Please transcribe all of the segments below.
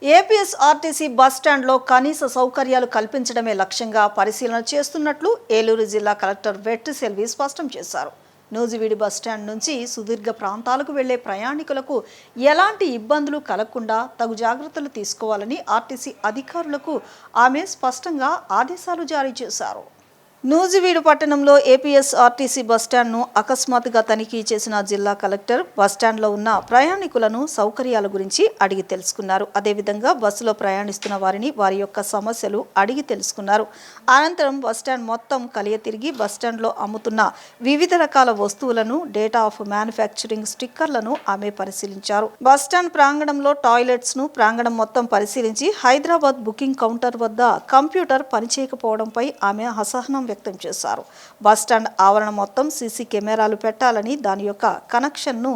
APSRTC బస్టాండ్లో కనీస సౌకర్యాలు కల్పించడమే లక్ష్యంగా పరిశీలన చేస్తున్నట్లు ఏలూరు జిల్లా కలెక్టర్ వెట్టి సెల్వి స్పష్టం చేశారు. నూజివీడు బస్టాండ్ నుంచి సుదీర్ఘ ప్రాంతాలకు వెళ్లే ప్రయాణికులకు ఎలాంటి ఇబ్బందులు కలగకుండా తగు జాగ్రత్తలు తీసుకోవాలని ఆర్టీసీ అధికారులకు ఆమె స్పష్టంగా ఆదేశాలు జారీ చేశారు. నూజివీడు పట్టణంలో ఏపీఎస్ఆర్టీసీ బస్టాండ్ను అకస్మాత్తుగా తనిఖీ చేసిన జిల్లా కలెక్టర్ బస్టాండ్లో ఉన్న ప్రయాణికులను సౌకర్యాల గురించి అడిగి తెలుసుకున్నారు. అదేవిధంగా బస్సులో ప్రయాణిస్తున్న వారిని వారి యొక్క సమస్యలు అడిగి తెలుసుకున్నారు. అనంతరం బస్టాండ్ మొత్తం కలియ తిరిగి బస్టాండ్లో అమ్ముతున్న వివిధ రకాల వస్తువులను, డేటా ఆఫ్ మ్యానుఫ్యాక్చరింగ్ స్టిక్కర్లను ఆమె పరిశీలించారు. బస్టాండ్ ప్రాంగణంలో టాయిలెట్స్ను ప్రాంగణం మొత్తం పరిశీలించి హైదరాబాద్ బుకింగ్ కౌంటర్ వద్ద కంప్యూటర్ పనిచేయకపోవడంపై ఆమె అసహనం వ్యక్తం చేశారు. బస్టాండ్ ఆవరణ మొత్తం సీసీ కెమెరాలు పెట్టాలని, దాని యొక్క కనెక్షన్ను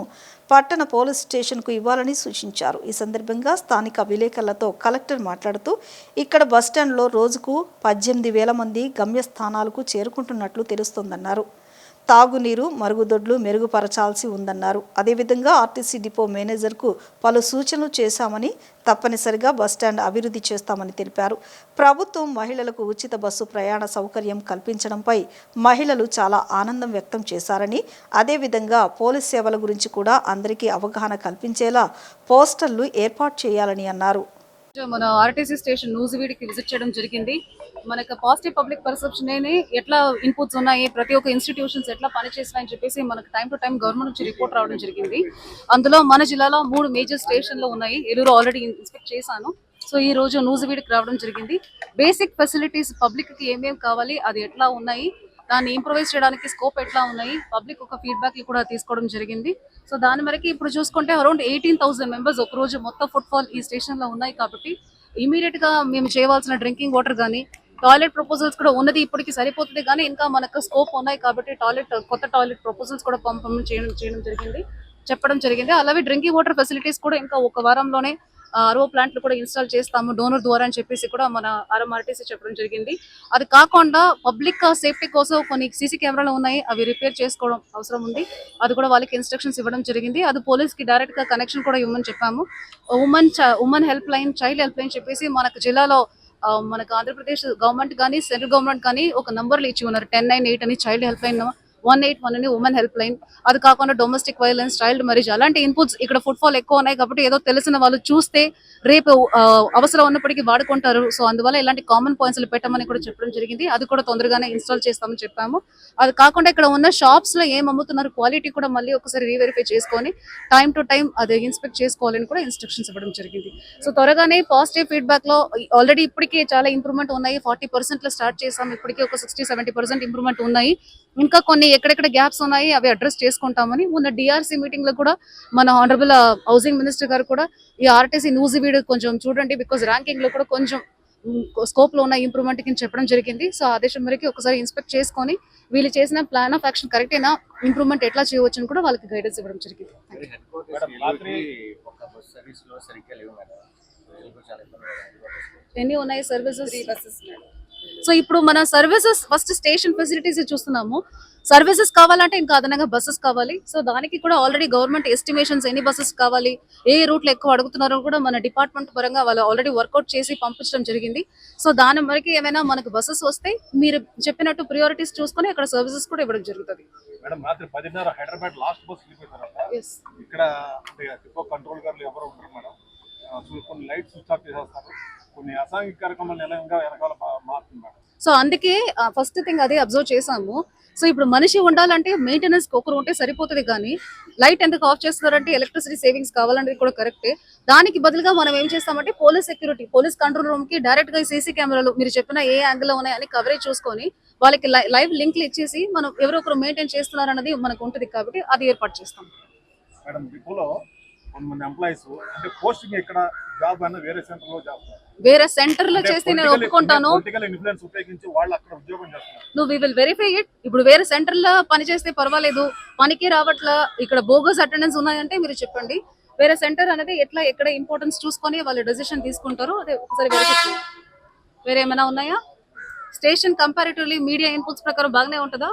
పట్టణ పోలీస్ స్టేషన్కు ఇవ్వాలని సూచించారు. ఈ సందర్భంగా స్థానిక విలేకరులతో కలెక్టర్ మాట్లాడుతూ ఇక్కడ బస్టాండ్లో రోజుకు 18,000 మంది గమ్యస్థానాలకు చేరుకుంటున్నట్లు తెలుస్తోందన్నారు. తాగునీరు, మరుగుదొడ్లు మెరుగుపరచాల్సి ఉందన్నారు. అదేవిధంగా ఆర్టీసీ డిపో మేనేజర్కు పలు సూచనలు చేశామని, తప్పనిసరిగా బస్టాండ్ అభివృద్ధి చేస్తామని తెలిపారు. ప్రభుత్వం మహిళలకు ఉచిత బస్సు ప్రయాణ సౌకర్యం కల్పించడంపై మహిళలు చాలా ఆనందం వ్యక్తం చేశారని, అదేవిధంగా పోలీస్ సేవల గురించి కూడా అందరికీ అవగాహన కల్పించేలా పోస్టర్లు ఏర్పాటు చేయాలని అన్నారు. మన ఆర్టీసీ స్టేషన్ నూజివీడికి విజిట్ చేయడం జరిగింది. మనకు పాజిటివ్ పబ్లిక్ పర్సెప్షన్ ఎట్లా ఇన్పుట్స్ ఉన్నాయి, ప్రతి ఒక్క ఇన్స్టిట్యూషన్స్ ఎట్లా పనిచేస్తున్నాయని చెప్పేసి మనకు టైం టు టైం గవర్నమెంట్ నుంచి రిపోర్ట్ రావడం జరిగింది. అందులో మన జిల్లాలో 3 మేజర్ స్టేషన్లు ఉన్నాయి. ఏలూరు ఆల్రెడీ ఇన్స్పెక్ట్ చేశాను. సో ఈ రోజు నూజివీడికి రావడం జరిగింది. బేసిక్ ఫెసిలిటీస్ పబ్లిక్కి ఏమేమి కావాలి, అది ఎట్లా ఉన్నాయి, దాన్ని ఇంప్రూవైజ్ చేయడానికి స్కోప్ ఎట్లా ఉన్నాయి, పబ్లిక్ ఒక ఫీడ్బ్యాక్లు కూడా తీసుకోవడం జరిగింది. సో దాని వరకు ఇప్పుడు చూసుకుంటే అరౌండ్ 18,000 మెంబర్స్ ఒక రోజు మొత్తం ఫుట్ఫాల్ ఈ స్టేషన్లో ఉన్నాయి. కాబట్టి ఇమీడియట్గా మేము చేయవలసిన డ్రింకింగ్ వాటర్ కానీ, టాయిలెట్ ప్రపోజల్స్ కూడా ఉన్నది ఇప్పటికి సరిపోతుంది, కానీ ఇంకా మనకు స్కోప్ ఉన్నాయి. కాబట్టి కొత్త టాయిలెట్ ప్రపోజల్స్ కూడా చేయడం జరిగింది, చెప్పడం జరిగింది. అలాగే డ్రింకింగ్ వాటర్ ఫెసిలిటీస్ కూడా ఇంకా ఒక వారంలోనే RO ప్లాంట్లు కూడా ఇన్స్టాల్ చేస్తాము డోనర్ ద్వారా అని చెప్పేసి కూడా మన RMRTC చెప్పడం జరిగింది. అది కాకుండా పబ్లిక్ సేఫ్టీ కోసం కొన్ని సీసీ కెమెరాలు ఉన్నాయి, అవి రిపేర్ చేసుకోవడం అవసరం ఉంది. అది కూడా వాళ్ళకి ఇన్స్ట్రక్షన్స్ ఇవ్వడం జరిగింది. అది పోలీస్కి డైరెక్ట్గా కనెక్షన్ కూడా ఇవ్వమని చెప్పాము. Women help line, child help line చెప్పేసి మనకు జిల్లాలో మనకు ఆంధ్రప్రదేశ్ గవర్నమెంట్ కానీ సెంట్రల్ గవర్నమెంట్ కానీ ఒక నంబర్లు ఇచ్చి ఉన్నారు. 1098 అని చైల్డ్ హెల్ప్ లైన్, 181 అని ఉమెన్ హెల్ప్ లైన్. అది కాకుండా డొమెస్టిక్ వైలెన్స్, చైల్డ్ మ్యారేజ్ అలాంటి ఇన్పుట్స్ ఇక్కడ ఫుట్ఫాల్ ఎక్కువ ఉన్నాయి. కాబట్టి ఏదో తెలిసిన వాళ్ళు చూస్తే రేపు అవసరం ఉన్నప్పటికీ వాడుకుంటారు. సో అందువల్ల ఇలాంటి కామన్ పాయింట్స్ పెట్టమని కూడా చెప్పడం జరిగింది. అది కూడా తొందరగానే ఇన్స్టాల్ చేస్తామని చెప్పాము. అది కాకుండా ఇక్కడ ఉన్న షాప్స్ లో ఏం అమ్ముతున్నారు క్వాలిటీ కూడా మళ్ళీ ఒకసారి రీవెరిఫై చేసుకొని టైం టు టైం అది ఇన్స్పెక్ట్ చేసుకోవాలని కూడా ఇన్స్ట్రక్షన్స్ ఇవ్వడం జరిగింది. సో త్వరగానే పాజిటివ్ ఫీడ్బ్యాక్ లో ఆల్రెడీ ఇప్పటికీ చాలా ఇంప్రూవ్మెంట్ ఉన్నాయి. 40% లో స్టార్ట్ చేసాం, ఇప్పటికీ ఒక 60-70% ఇంప్రూవ్మెంట్ ఉన్నాయి. ఇంకా కొన్ని ఎక్కడెక్కడ గ్యాప్స్ ఉన్నాయి అవి అడ్రస్ చేసుకుంటామని మొన్న DRC మీటింగ్ లో కూడా మన ఆనరబుల్ హౌసింగ్ మినిస్టర్ గారు కూడా ఈ ఆర్టీసీ నూజివీడు కొంచెం చూడండి, బికాజ్ ర్యాంకింగ్ లో కూడా కొంచెం స్కోప్ లో ఉన్న ఇంప్రూవ్మెంట్ కి చెప్పడం జరిగింది. సో ఆదేశం మేరకు ఒకసారి ఇన్స్పెక్ట్ చేసుకొని వీళ్ళు చేసిన ప్లాన్ ఆఫ్ యాక్షన్ కరెక్ట్ అయినా ఇంప్రూవ్మెంట్ ఎట్లా చేయవచ్చు అని కూడా వాళ్ళకి గైడెన్స్ ఇవ్వడం జరిగింది. ఎన్ని ఉన్నాయి సర్వీసెస్? సో ఇప్పుడు మన సర్వీసెస్ ఫస్ట్ స్టేషన్ ఫెసిలిటీస్ చూస్తున్నాము. సర్వీసెస్ కావాలంటే ఇంకా అదనంగా బస్సెస్ కావాలి. సో దానికి కూడా ఆల్రెడీ గవర్నమెంట్ ఎస్టిమేషన్స్ ఎన్ని బస్సెస్ కావాలి, ఏ రూట్లో ఎక్కువ అడుగుతున్నారో కూడా మన డిపార్ట్మెంట్ పరంగా వాళ్ళు ఆల్రెడీ వర్కౌట్ చేసి పంపించడం జరిగింది. సో దాని వరకు ఏమైనా మనకు బస్సెస్ వస్తే మీరు చెప్పినట్టు ప్రియారిటీస్ చూసుకొని అక్కడ సర్వీసెస్ కూడా ఇవ్వడం జరుగుతుంది. సో అందుకే ఫస్ట్ థింగ్ అదే అబ్జర్వ్ చేసాము. సో ఇప్పుడు మనిషి ఉండాలంటే మెయింటెనెన్స్ ఒకరు ఉంటే సరిపోతుంది, కానీ లైట్ ఎందుకు ఆఫ్ చేస్తున్నారంటే ఎలక్ట్రిసిటీ సేవింగ్స్ కావాలనేది కూడా కరెక్టే. దానికి బదులుగా మనం ఏం చేస్తామంటే police security, police control room కి డైరెక్ట్ గా CC కెమెరాలు మీరు చెప్పిన ఏ యాంగిల్ లో ఉన్నాయని కవరేజ్ చూసుకొని వాళ్ళకి లైవ్ లింక్లు ఇచ్చేసి మనం ఎవరో ఒకరు మెయింటైన్ చేస్తున్నారు అన్నది మనకు ఉంటుంది. కాబట్టి అది ఏర్పాటు చేస్తాం. వేరే సెంటర్ లో చేస్తే నేను ఒప్పుకుంటాను. నువ్వు వి విల్ వెరిఫై ఇట్. ఇప్పుడు వేరే సెంటర్ లో పని చేస్తే పర్వాలేదు, పనికి రావట్లా, ఇక్కడ బోగస్ అటెండెన్స్ ఉన్నాయంటే మీరు చెప్పండి. వేరే సెంటర్ అనేది ఎట్లా ఎక్కడ ఇంపార్టెన్స్ చూసుకొని వాళ్ళు డెసిషన్ తీసుకుంటారు, అదే ఒకసారి వెరిఫై చేయండి. వేరే ఏమైనా ఉన్నాయా? స్టేషన్ కంపారిటివ్లీ మీడియా ఇన్పుట్స్ ప్రకారం బాగానే ఉంటుందా?